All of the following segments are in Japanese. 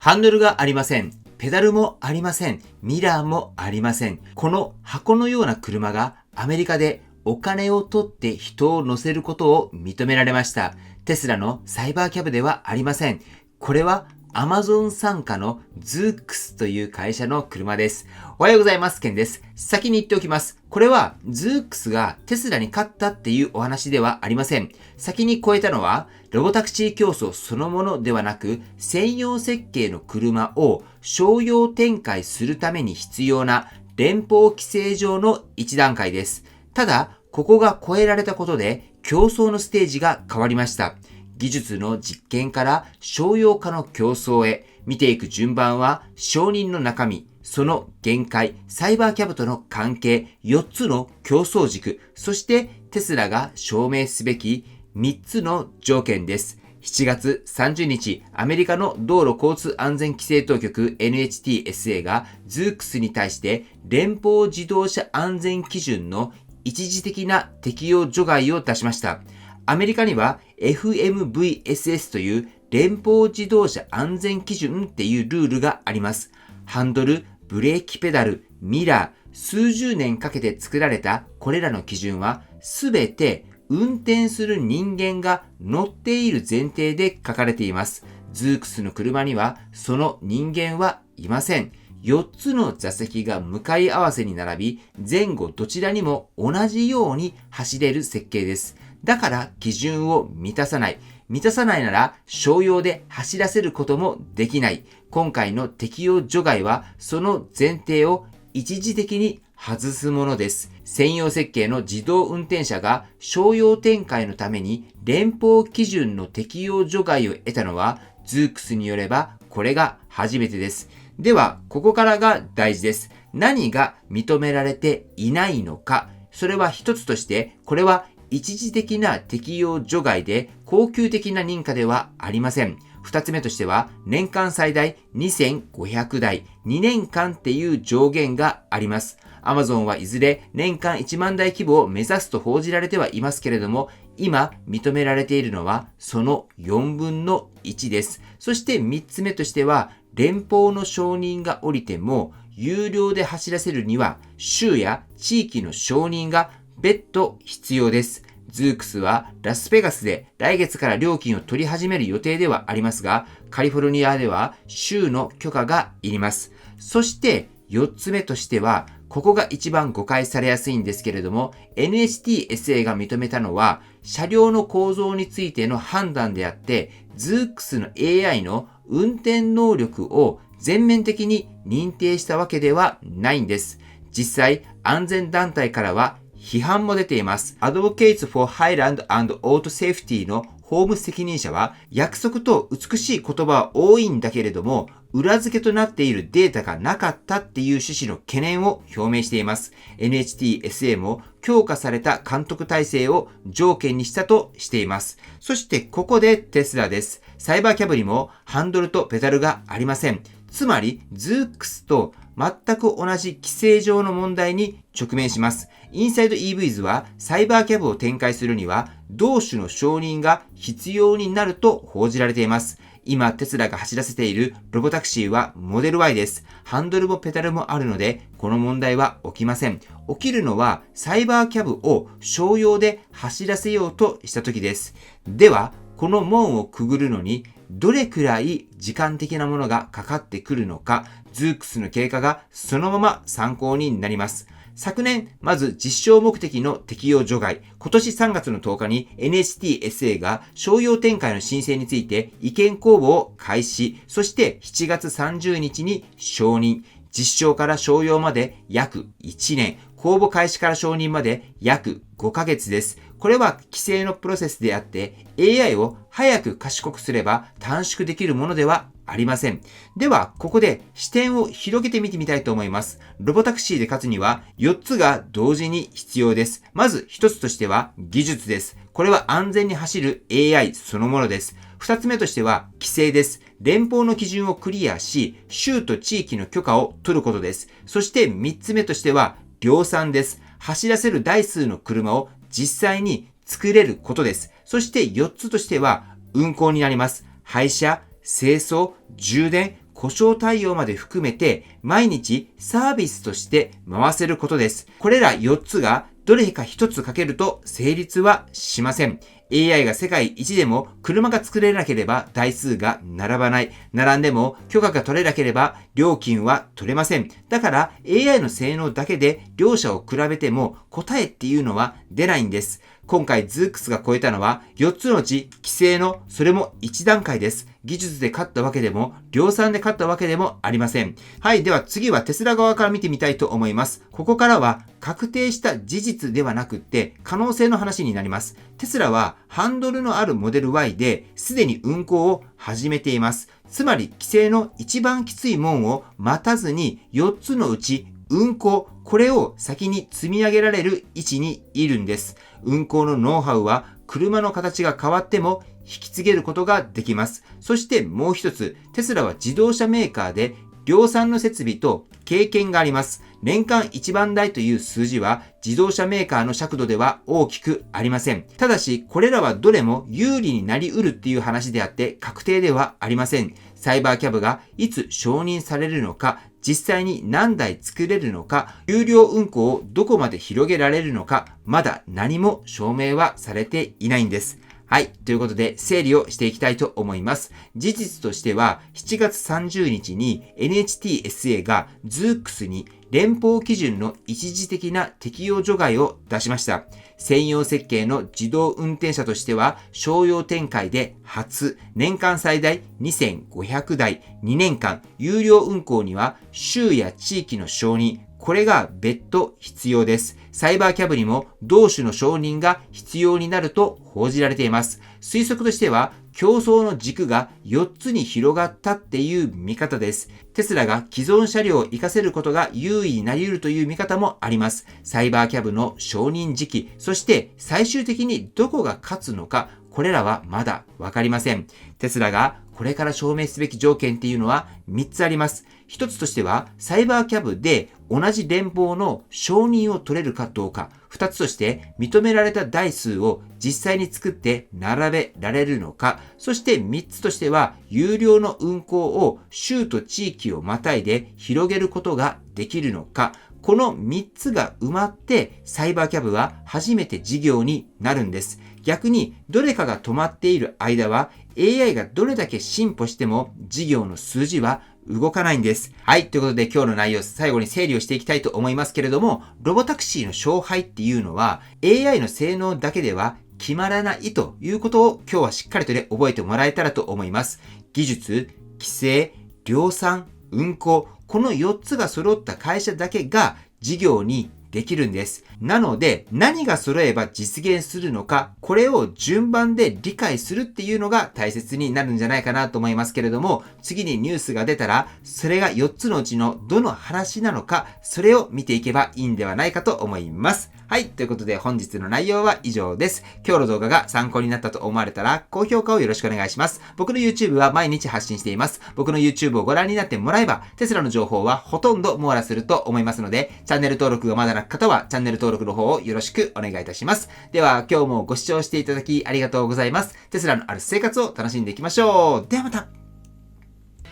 ハンドルがありません。ペダルもありません。ミラーもありません。この箱のような車がアメリカでお金を取って人を乗せることを認められました。テスラのサイバーキャブではありません。これはアマゾン傘下のズークスという会社の車です。おはようございます。ケンです。先に言っておきます。これはズークスがテスラに勝ったっていうお話ではありません。先に超えたのはロボタクシー競争そのものではなく、専用設計の車を商用展開するために必要な連邦規制上の一段階です。ただ、ここが超えられたことで競争のステージが変わりました。技術の実験から商用化の競争へ見ていく順番は承認の中身、その限界、サイバーキャブとの関係、4つの競争軸、そしてテスラが証明すべき3つの条件です。7月30日、アメリカの道路交通安全規制当局 NHTSA がズークスに対して連邦自動車安全基準の一時的な適用除外を出しました。アメリカには FMVSS という連邦自動車安全基準っていうルールがあります。ハンドル、ブレーキペダル、ミラー、数十年かけて作られたこれらの基準はすべて運転する人間が乗っている前提で書かれています。ズークスの車にはその人間はいません。4つの座席が向かい合わせに並び、前後どちらにも同じように走れる設計です。だから基準を満たさない。満たさないなら商用で走らせることもできない。今回の適用除外はその前提を一時的に外すものです。専用設計の自動運転車が商用展開のために連邦基準の適用除外を得たのはズークスによればこれが初めてです。では、ここからが大事です。何が認められていないのか。それは一つとして、これは一時的な適用除外で恒久的な認可ではありません。二つ目としては、年間最大2500台、2年間っていう上限があります。アマゾンはいずれ年間1万台規模を目指すと報じられてはいますけれども、今認められているのはその4分の1です。そして3つ目としては、連邦の承認が下りても、有料で走らせるには、州や地域の承認が別途必要です。ズークスはラスベガスで来月から料金を取り始める予定ではありますが、カリフォルニアでは州の許可がいります。そして4つ目としては、ここが一番誤解されやすいんですけれども、NHTSA が認めたのは、車両の構造についての判断であって、ズークスの AI の運転能力を全面的に認定したわけではないんです。実際、安全団体からは批判も出ています。Advocates for Highland and Auto Safety の法務責任者は、約束と美しい言葉は多いんだけれども、裏付けとなっているデータがなかったっていう趣旨の懸念を表明しています。NHTSA も強化された監督体制を条件にしたとしています。そしてここでテスラです。サイバーキャブにもハンドルとペダルがありません。つまり、ズークスと全く同じ規制上の問題に直面します。インサイド EVs はサイバーキャブを展開するには同種の承認が必要になると報じられています。今テスラが走らせているロボタクシーはモデル Y です。ハンドルもペダルもあるのでこの問題は起きません。起きるのはサイバーキャブを商用で走らせようとした時です。ではこの門をくぐるのにどれくらい時間的なものがかかってくるのか、ズークスの経過がそのまま参考になります。昨年、まず実証目的の適用除外、今年3月の10日に NHTSA が商用展開の申請について意見公募を開始、そして7月30日に承認、実証から商用まで約1年、公募開始から承認まで約5ヶ月です。これは規制のプロセスであって AI を早く賢くすれば短縮できるものではありません。では、ここで視点を広げてみてみたいと思います。ロボタクシーで勝つには4つが同時に必要です。まず1つとしては技術です。これは安全に走る AI そのものです。2つ目としては規制です。連邦の基準をクリアし、州と地域の許可を取ることです。そして3つ目としては量産です。走らせる台数の車を実際に作れることです。そして4つとしては運行になります。配車、清掃、充電、故障対応まで含めて毎日サービスとして回せることです。これら4つがどれか1つ欠けると成立はしません。AI が世界一でも車が作れなければ台数が並ばない。並んでも許可が取れなければ料金は取れません。だから AI の性能だけで両者を比べても答えっていうのは出ないんです。今回 Zoox が超えたのは4つのうち規制のそれも1段階です。技術で勝ったわけでも量産で勝ったわけでもありません。はい、では次はテスラ側から見てみたいと思います。ここからは確定した事実ではなくって可能性の話になります。テスラはハンドルのあるモデル Y ですでに運行を始めています。つまり規制の一番きつい門を待たずに4つのうち運行、これを先に積み上げられる位置にいるんです。運行のノウハウは車の形が変わっても引き継げることができます。そしてもう一つ、テスラは自動車メーカーで量産の設備と経験があります。年間1万台という数字は自動車メーカーの尺度では大きくありません。ただし、これらはどれも有利になり得るっていう話であって確定ではありません。サイバーキャブがいつ承認されるのか、実際に何台作れるのか、有料運行をどこまで広げられるのか、まだ何も証明はされていないんです。はい。ということで、整理をしていきたいと思います。事実としては、7月30日に NHTSA が Zoox に連邦基準の一時的な適用除外を出しました。専用設計の自動運転車としては、商用展開で初、年間最大2500台、2年間、有料運行には州や地域の承認、これが別途必要です。サイバーキャブにも同種の承認が必要になると報じられています。推測としては、競争の軸が4つに広がったっていう見方です。テスラが既存車両を活かせることが優位になり得るという見方もあります。サイバーキャブの承認時期、そして最終的にどこが勝つのか、これらはまだわかりません。テスラがこれから証明すべき条件っていうのは3つあります。1つとしては、サイバーキャブで同じ連邦の承認を取れるかどうか。2つとして、認められた台数を実際に作って並べられるのか。そして3つとしては、有料の運行を州と地域をまたいで広げることができるのか。この3つが埋まって、サイバーキャブは初めて事業になるんです。逆に、どれかが止まっている間は、AI がどれだけ進歩しても事業の数字は動かないんです。はい。ということで今日の内容、最後に整理をしていきたいと思いますけれども、ロボタクシーの勝敗っていうのは AI の性能だけでは決まらないということを今日はしっかりと覚えてもらえたらと思います。技術、規制、量産、運行、この4つが揃った会社だけが事業にできるんです。なので、何が揃えば実現するのか、これを順番で理解するっていうのが大切になるんじゃないかなと思いますけれども、次にニュースが出たら、それが4つのうちのどの話なのか、それを見ていけばいいんではないかと思います。はい。ということで本日の内容は以上です。今日の動画が参考になったと思われたら、高評価をよろしくお願いします。僕の YouTube は毎日発信しています。僕の YouTube をご覧になってもらえば、テスラの情報はほとんど網羅すると思いますので、チャンネル登録がまだな方は、チャンネル登録の方をよろしくお願いいたします。では、今日もご視聴していただきありがとうございます。テスラのある生活を楽しんでいきましょう。ではまた。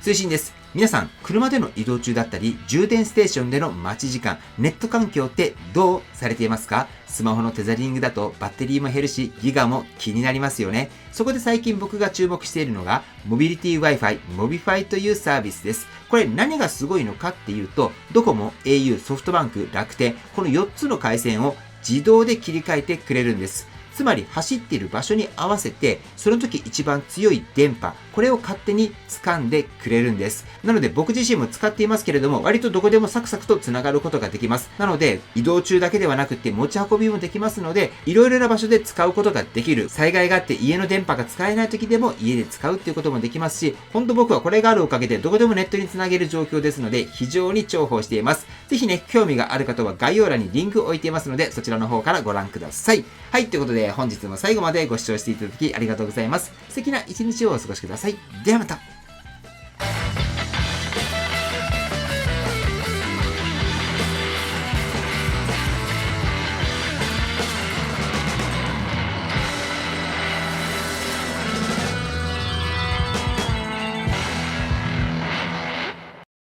推進です。皆さん、車での移動中だったり、充電ステーションでの待ち時間、ネット環境ってどうされていますか？スマホのテザリングだとバッテリーも減るし、ギガも気になりますよね。そこで最近僕が注目しているのが、モビリティ Wi-Fi、モビファイというサービスです。これ何がすごいのかっていうと、ドコモ、au、ソフトバンク、楽天、この4つの回線を自動で切り替えてくれるんです。つまり走っている場所に合わせて、その時一番強い電波、これを勝手に掴んでくれるんです。なので僕自身も使っていますけれども、割とどこでもサクサクと繋がることができます。なので、移動中だけではなくて持ち運びもできますので、いろいろな場所で使うことができる。災害があって家の電波が使えない時でも家で使うっていうこともできますし、本当僕はこれがあるおかげでどこでもネットに繋げる状況ですので、非常に重宝しています。ぜひね、興味がある方は概要欄にリンクを置いていますので、そちらの方からご覧ください。はい、ということで本日も最後までご視聴していただきありがとうございます。素敵な一日をお過ごしください。ではまた。